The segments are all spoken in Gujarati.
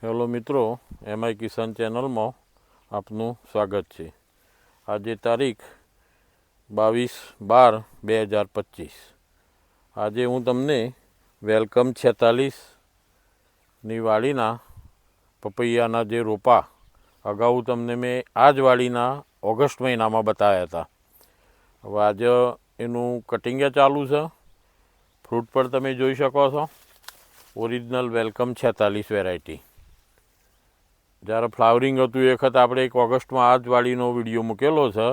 હેલો મિત્રો, એમઆઈ કિસાન ચેનલમાં આપનું સ્વાગત છે. આજે તારીખ 22/12/2025. આજે હું તમને વેલકમ 46ની વાડીના પપૈયાના જે રોપા અગાઉ તમને મેં આ જ વાડીના ઓગસ્ટ મહિનામાં બતાવ્યા હતા. હવે આજે એનું કટિંગ ચાલુ છે. ફ્રૂટ પર તમે જોઈ શકો છો ઓરિજિનલ વેલકમ 46 વેરાયટી. જ્યારે ફ્લાવરિંગ હતું એ વખત આપણે એક ઓગસ્ટમાં આ જ વાડીનો વિડીયો મૂકેલો છે.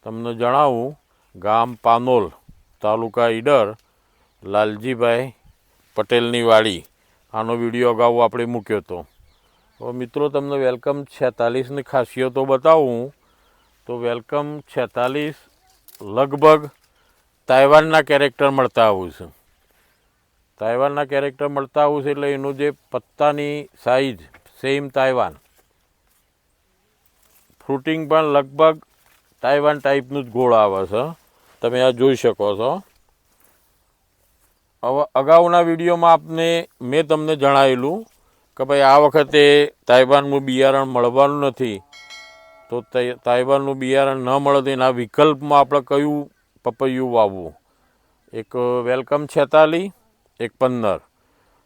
તમને જણાવું, ગામ પાનોલ, તાલુકા ઈડર, લાલજીભાઈ પટેલની વાડી. આનો વિડીયો અગાઉ આપણે મૂક્યો હતો. હવે મિત્રો તમને વેલકમ 46ની ખાસિયતો બતાવું તો વેલકમ 46 લગભગ તાઇવાનના કેરેક્ટર મળતા આવું છે. તાઇવાનના કેરેક્ટર મળતા આવું છે એટલે એનું જે પત્તાની સાઇઝ સેમ તાઇવાન, ફ્રૂટિંગ પણ લગભગ તાઇવાન ટાઈપનું જ ગોળ આવે છે. તમે આ જોઈ શકો છો. હવે અગાઉના વિડીયોમાં મેં તમને જણાવેલું કે ભાઈ આ વખતે તાઇવાનનું બિયારણ મળવાનું નથી, તો તાઇવાનનું બિયારણ ન મળે તો એના વિકલ્પમાં આપણે કયું પપૈયું વાવવું. એક વેલકમ 46, એક 15.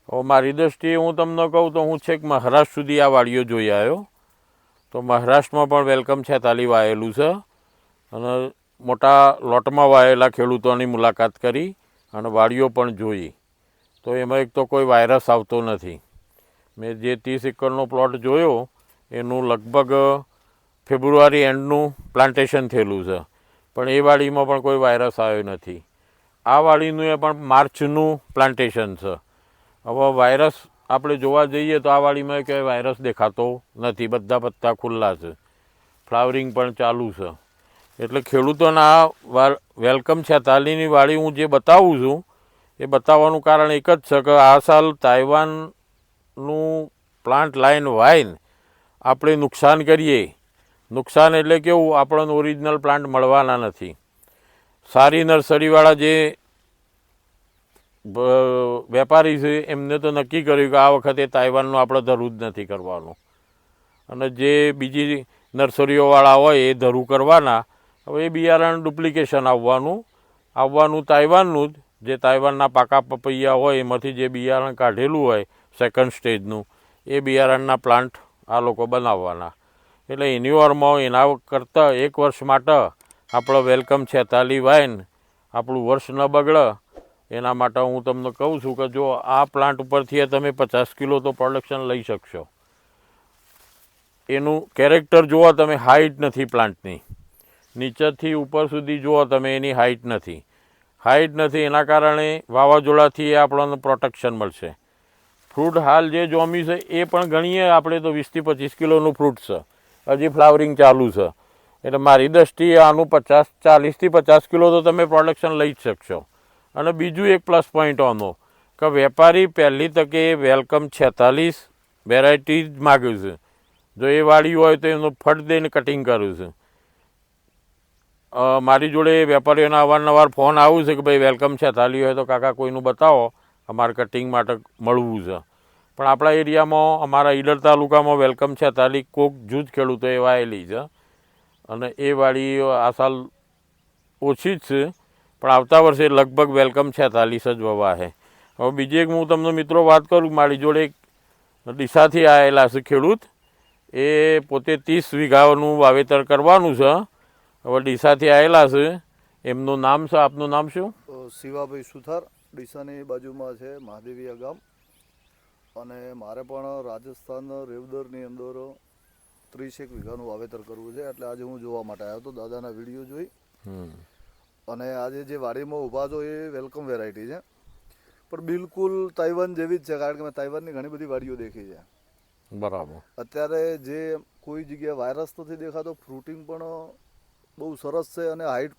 હવે મારી દૃષ્ટિએ હું તમને કહું તો હું છેક મહારાષ્ટ્ર સુધી આ વાડીઓ જોઈ આવ્યો. તો મહારાષ્ટ્રમાં પણ વેલકમ 46 વાયેલું છે અને મોટા લોટમાં વાયેલા ખેડૂતોની મુલાકાત કરી અને વાડીઓ પણ જોઈ. તો એમાં એક તો કોઈ વાયરસ આવતો નથી. મેં જે 30 એકરનો પ્લોટ જોયો એનું લગભગ ફેબ્રુઆરી એન્ડનું પ્લાન્ટેશન થયેલું છે, પણ એ વાડીમાં પણ કોઈ વાયરસ આવ્યો નથી. આ વાડીનું એ પણ માર્ચનું પ્લાન્ટેશન છે. હવે વાયરસ આપણે જોવા જઈએ તો આ વાડીમાં ક્યાંય વાયરસ દેખાતો નથી. બધા પત્તા ખુલ્લા છે, ફ્લાવરિંગ પણ ચાલુ છે. એટલે ખેડૂતોના આ વેલકમ 46ની વાડી હું જે બતાવું છું એ બતાવવાનું કારણ એક જ છે કે આ સાલ તાઇવાનનું પ્લાન્ટ લાઈન વાઈને આપણે નુકસાન કરીએ. નુકસાન એટલે કેવું, આપણને ઓરિજિનલ પ્લાન્ટ મળવાના નથી. સારી નર્સરીવાળા જે વેપારી છે એમને તો નક્કી કર્યું કે આ વખતે તાઇવાનનું આપણે ધરું જ નથી કરવાનું, અને જે બીજી નર્સરીઓવાળા હોય એ ધરું કરવાના. હવે એ બિયારણ ડુપ્લિકેશન આવવાનું તાઇવાનનું જ, જે તાઇવાનના પાકા પપૈયા હોય એમાંથી જે બિયારણ કાઢેલું હોય સેકન્ડ સ્ટેજનું, એ બિયારણના પ્લાન્ટ આ લોકો બનાવવાના. એટલે એની ઓરમાં એના કરતાં એક વર્ષ માટે આપણે વેલકમ 46 વાઈને આપણું વર્ષ ન બગડે એના માટે હું તમને કહું છું કે જો આ પ્લાન્ટ ઉપરથી તમે 50 કિલો તો પ્રોડક્શન લઈ શકશો. એનું કેરેક્ટર જુઓ તમે, હાઇટ નથી પ્લાન્ટની, નીચેથી ઉપર સુધી જુઓ તમે, એની હાઇટ નથી. એના કારણે વાવાઝોડાથી આપણને પ્રોટેક્શન મળશે. ફ્રૂટ હાલ જે જોમી છે એ પણ ગણીએ આપણે તો 20 થી 25 કિલોનું ફ્રૂટ છે, હજી ફ્લાવરિંગ ચાલુ છે. એટલે મારી દૃષ્ટિએ આનું 40 થી 50 કિલો તો તમે પ્રોડક્શન લઈ જ શકશો. અને બીજું એક પ્લસ પોઈન્ટ આનો કે વેપારી પહેલી તકે વેલકમ 46 વેરાયટી જ માગ્યું છે. જો એ વાડી હોય તો એનું ફટ દઈને કટિંગ કર્યું છે. મારી જોડે વેપારીઓના અવારનવાર ફોન આવું છે કે ભાઈ વેલકમ 46 હોય તો કાકા કોઈનું બતાવો, અમારે કટિંગ માટે મળવું છે. પણ આપણા એરિયામાં, અમારા ઈડર તાલુકામાં વેલકમ 46 કોક જૂજ ખેડૂતો એ વાયેલી છે અને એ વાડી આ સાલ ઓછી જ છે, પણ આવતા વર્ષે લગભગ વેલકમ 46 જ વવાશે. હવે બીજી એક હું તમને મિત્રો વાત કરું, મારી જોડે એક ડીસાથી આવેલા છે ખેડૂત. એ પોતે 30 વીઘાનું વાવેતર કરવાનું છે. હવે ડીસાથી આવેલા છે. એમનું નામ છે, આપનું નામ શું? શિવાભાઈ સુથાર. ડીસાની બાજુમાં છે મહાદેવીયા ગામ. અને મારે પણ રાજસ્થાન રેવદરની અંદર 30 વીઘાનું વાવેતર કરવું છે. એટલે આજે હું જોવા માટે આવ્યો હતો, દાદાના વિડીયો જોઈ. અને આજે જે વાડીમાં ઊભા છો એ વેલકમ વેરાયટી છે, પણ બિલકુલ તાઇવાન જેવી જ છે. કારણ કે મેં તાઇવાનની ઘણી બધી વાડીઓ દેખી છે. બરાબર. અત્યારે જે કોઈ જગ્યાએ વાયરસ નથી દેખાતો, ફ્રૂટિંગ પણ બહુ સરસ છે અને હાઇટ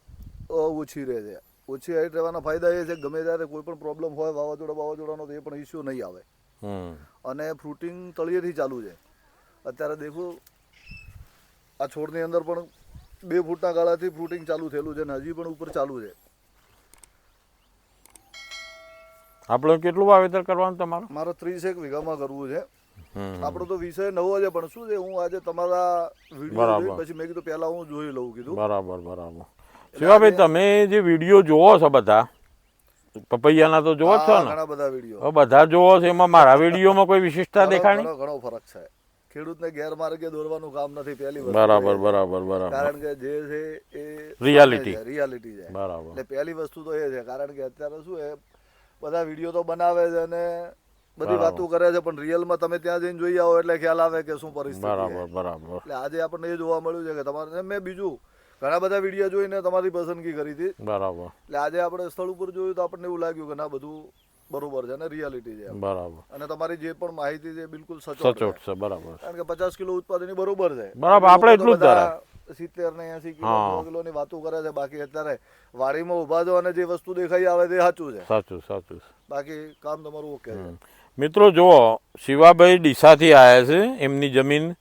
ઓછી રહે છે. ઓછી હાઇટ રહેવાના ફાયદા એ છે કે ગમે ત્યારે કોઈ પણ પ્રોબ્લેમ હોય વાવાઝોડાનો તો એ પણ ઇસ્યુ નહીં આવે. અને ફ્રૂટિંગ તળિયેથી ચાલુ છે. અત્યારે દેખો આ છોડની અંદર પણ 2 ફૂટના ગાળાથી ફ્રૂટિંગ ચાલુ થયેલું છે અને હજી પણ ઉપર ચાલુ છે. આપણે કેટલું વાવેતર કરવાનું તમારે? મારે 30 વીઘામાં કરવું છે. આપણો તો વિષય નવો છે, પણ શું છે, હું આજે તમારા વિડીયો જોઈ પછી મેં કીધું પહેલા હું જોઈ લઉં કીધું. બરાબર. શિવાભાઈ, તમે જે વિડીયો જોવો છો બધા પપૈયાના તો જોવો જ છો ને? ઘણા બધા વિડીયો હવે બધા જોવો છો, એમાં મારા વિડીયોમાં કોઈ વિશેષતા દેખાણી? ઘણો ફરક છે. ખેડૂતને ગેરમાર્ગે દોરવાનું કામ નથી પહેલી વસ્તુ. બરાબર. કારણ કે જે છે એ રિયાલિટી છે. બરાબર. એટલે પહેલી વસ્તુ તો એ છે, કારણ કે અત્યારે શું એ બધા વિડીયો તો બનાવે છે અને બધી વાતો કરે છે, પણ રિયલમાં તમે ત્યાં જઈને જોઈ આવો એટલે ખ્યાલ આવે કે શું પરિસ્થિતિ છે. બરાબર. એટલે આજે આપણને એ જોવા મળ્યું છે કે તમારે, મેં બીજું ઘણા બધા વિડીયો જોઈને તમારી પસંદગી કરી હતી. બરાબર. એટલે આજે આપણે સ્થળ ઉપર જોયું તો આપણને એવું લાગ્યું કે ના, બધું બરોબર છે અને રિયાલિટી છે. બરાબર. અને તમારી જે પણ માહિતી છે બિલકુલ સચોટ છે. બરાબર. કારણ કે 50 કિલો ઉત્પાદન બરોબર છે. બરાબર, આપણે એટલું જ ધરાય. 70 ને 80 કિલો 100 કિલોની વાતો કરે છે. બાકી અત્યારે વાડીમાં ઉભા છો અને જે વસ્તુ દેખાઈ આવે તે સાચું છે. બાકી કામ તમારું ઓકે છે. મિત્રો જુઓ, શિવાભાઈ ડીસાથી આવ્યા છે. એમની જમીન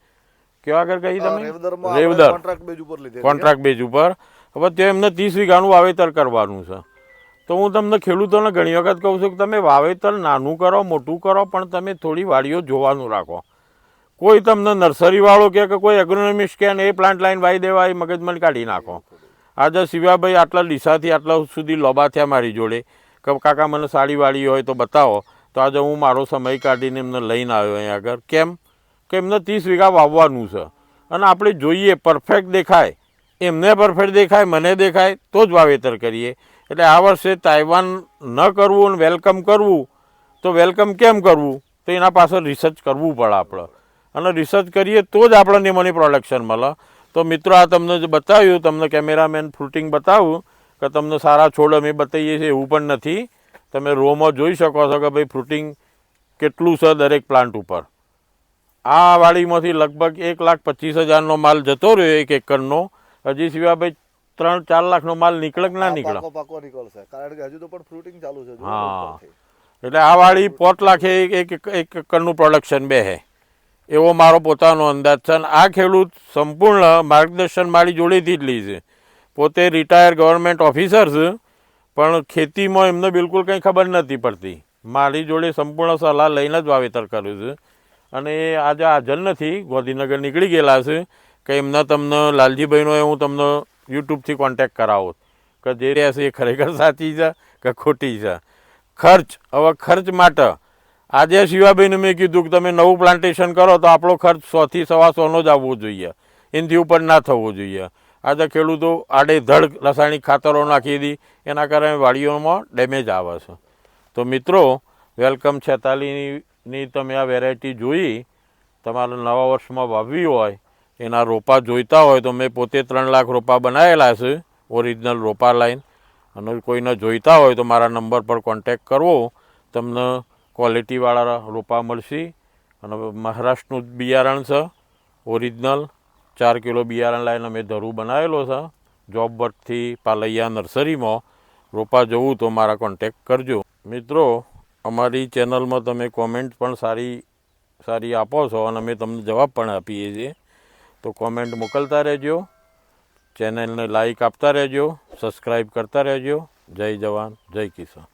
કેવા આગળ કહી તમે? રેવદર. કોન્ટ્રાક્ટ બેઝ ઉપર. હવે ત્યાં એમને 30 વીઘાનું વાવેતર કરવાનું છે. તો હું તમને ખેડૂતોને ઘણી વખત કહું છું કે તમે વાવેતર નાનું કરો, મોટું કરો, પણ તમે થોડી વાડીઓ જોવાનું રાખો. કોઈ તમને નર્સરીવાળો કે કોઈ એગ્રોનોમિસ્ટ કે એ પ્લાન્ટ લાઈન વાવી દેવા, એ મગજમાં કાઢી નાખો. આજે શિવાભાઈ આટલા ડીસાથી આટલા સુધી લોબા થયા મારી જોડે કે કાકા મને સાડી વાળી હોય તો બતાવો. તો આજે હું મારો સમય કાઢીને એમને લઈને આવ્યો અહીંયા આગળ. કેમ કે એમને 30 વીઘા વાવવાનું છે અને આપણે જોઈએ પરફેક્ટ દેખાય, એમને પરફેક્ટ દેખાય, મને દેખાય તો જ વાવેતર કરીએ. એટલે આ વર્ષે તાઇવાન ન કરવું અને વેલકમ કરવું, તો વેલકમ કેમ કરવું, તો એના પાછળ રિસર્ચ કરવું પડે આપણે. અને રિસર્ચ કરીએ તો જ આપણને એમાંની પ્રોડક્શન મળે. તો મિત્રો, આ તમને જે બતાવ્યું, તમને કેમેરામેન ફ્રૂટિંગ બતાવું કે તમને સારા છોડ અમે બતાવીએ છીએ એવું પણ નથી. તમે રોમાં જોઈ શકો છો કે ભાઈ ફ્રૂટિંગ કેટલું છે દરેક પ્લાન્ટ ઉપર. આ વાડીમાંથી લગભગ 1,25,000નો માલ જતો રહ્યો 1 એકરનો. હજી શિવાભાઈ 3-4 લાખનો માલ નીકળે કે ના નીકળે? પાકો નીકળશે, કારણ કે હજુ તો પણ ફ્રૂટિંગ ચાલુ છે. હા, એટલે આ વાડી 5 લાખે એક એકરનું પ્રોડક્શન બેસે એવો મારો પોતાનો અંદાજ છે. અને આ ખેડૂત સંપૂર્ણ માર્ગદર્શન મારી જોડેથી જ લે છે. પોતે રિટાયર ગવર્મેન્ટ ઓફિસર છે, પણ ખેતીમાં એમને બિલકુલ કંઈ ખબર નથી પડતી. મારી જોડે સંપૂર્ણ સલાહ લઈને જ વાવેતર કર્યું છે. અને એ આજે હાજર નથી, ગાંધીનગર નીકળી ગયેલા છે. કે એમના તમને લાલજીભાઈનો હું તમને યુટ્યુબથી કોન્ટેક્ટ કરાવો કે જે રહેશે એ ખરેખર સાચી છે કે ખોટી છે. હવે ખર્ચ માટે આજે શિવાભાઈને મેં કીધું કે તમે નવું પ્લાન્ટેશન કરો તો આપણો ખર્ચ 100 થી 125 જ આવવો જોઈએ, એનાથી ઉપર ના થવો જોઈએ. આજે ખેડૂતો આડેધડ રાસાયણિક ખાતરો નાખી દી, એના કારણે વાડીઓમાં ડેમેજ આવે છે. તો મિત્રો, વેલકમ 46ની તમે આ વેરાયટી જોઈ, તમારે નવા વર્ષમાં વાવવી હોય, એના રોપા જોઈતા હોય તો મેં પોતે 3 લાખ રોપા બનાવેલા છે, ઓરિજિનલ રોપા લાઈન. અને કોઈને જોઈતા હોય તો મારા નંબર પર કોન્ટેક કરવો, તમને ક્વોલિટીવાળા રોપા મળશે. અને મહારાષ્ટ્રનું જ બિયારણ છે, ઓરિજિનલ 4 કિલો બિયારણ લાવીને અમે ધરું બનાવેલો છે. જોબ વર્કથી પાલૈયા નર્સરીમાં રોપા જોવું તો મારા કોન્ટેક કરજો. મિત્રો, અમારી ચેનલમાં તમે કોમેન્ટ પણ સારી આપો છો અને અમે તમને જવાબ પણ આપીએ છીએ. તો કોમેન્ટ મોકલતા રહેજો, ચેનલને લાઈક આપતા રહેજો, સબસ્ક્રાઈબ કરતા રહેજો. જય જવાન, જય કિસાન.